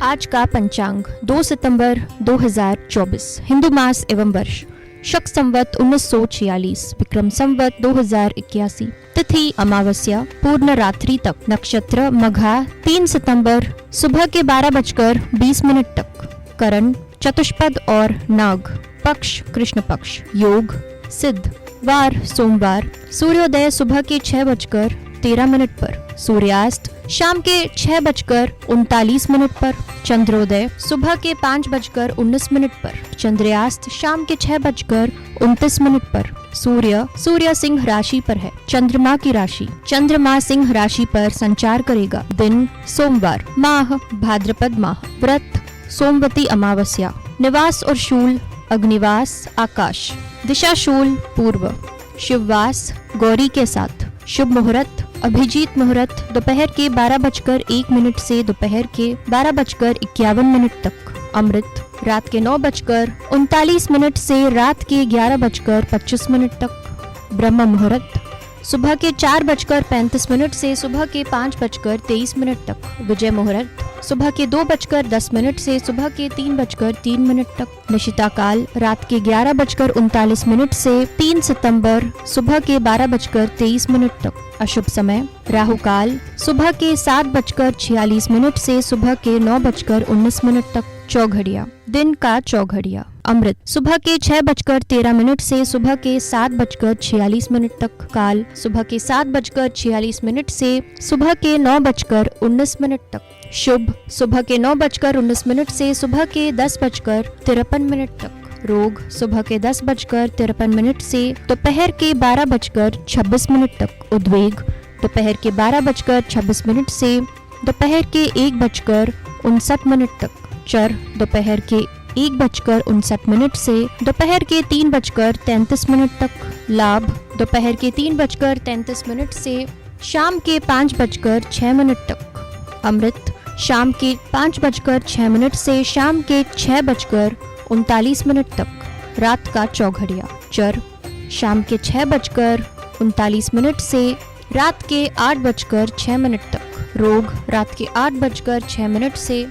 आज का पंचांग 2 सितंबर 2024 हिंदू मास एवं वर्ष शक संवत 1946 विक्रम संवत 2081 तिथि अमावस्या पूर्ण रात्रि तक नक्षत्र मघा 3 सितंबर सुबह के 12:20 तक करण चतुष्पद और नाग पक्ष कृष्ण पक्ष योग सिद्ध वार सोमवार सूर्योदय सुबह के 6:13 पर सूर्यास्त शाम के 6:39 पर चंद्रोदय सुबह के 5:19 पर चंद्रास्त शाम के 6:29 पर सूर्य सिंह राशि पर है। चंद्रमा की राशि चंद्रमा सिंह राशि पर संचार करेगा। दिन सोमवार माह भाद्रपद माह व्रत सोमवती अमावस्या निवास और शूल अग्निवास आकाश दिशा शूल पूर्व शिववास गौरी के साथ शुभ मुहूर्त अभिजीत मुहूर्त दोपहर के 12:01 से दोपहर के 12:51 तक। अमृत रात के 9:39 से रात के 11:25 तक। ब्रह्म मुहूर्त सुबह के 4:35 से सुबह के 5:23 तक। विजय मुहूर्त सुबह के 2:10 से सुबह के 3:03 तक। निशिता काल रात के 11:39 से 3 सितंबर सुबह के 12:23 तक। अशुभ समय राहु काल सुबह के 7:46 से सुबह के 9:19 तक। चौघड़िया दिन का चौघड़िया अमृत सुबह के 6:13 से सुबह के 7:46 तक। काल सुबह के 7:46 से सुबह के 9:19 तक। शुभ सुबह के 9:19 से सुबह के 10:53 तक। रोग सुबह के 10:53 से दोपहर के 12:26 तक। उद्वेग दोपहर के 12:26 से दोपहर के 1:59 तक। चर दोपहर के 1:59 से दोपहर के 3:33 तक। लाभ दोपहर के 3:33 से शाम के 5:06 तक। अमृत शाम के 5:06 से शाम के 6:39 तक। रात का चौघड़िया चर शाम के 6:39 से रात के 8:06 तक। रोग रात के 8:06 से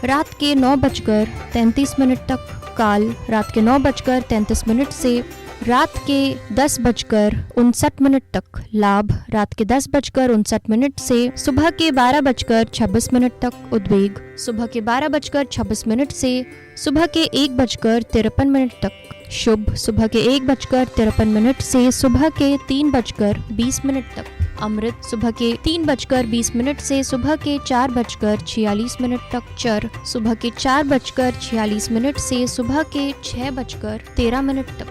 रात के 9:33 तक। काल रात के 9:33 से रात के 10:59 तक। लाभ रात के 10:59 से सुबह के 12:26 तक। उद्वेग सुबह के 12:26 से सुबह के 1:53 तक। शुभ सुबह के 1:53 से सुबह के 3:20 तक। अमृत सुबह के 3:20 से सुबह के 4:46 तक। चर सुबह के 4:46 से सुबह के 6:13 तक।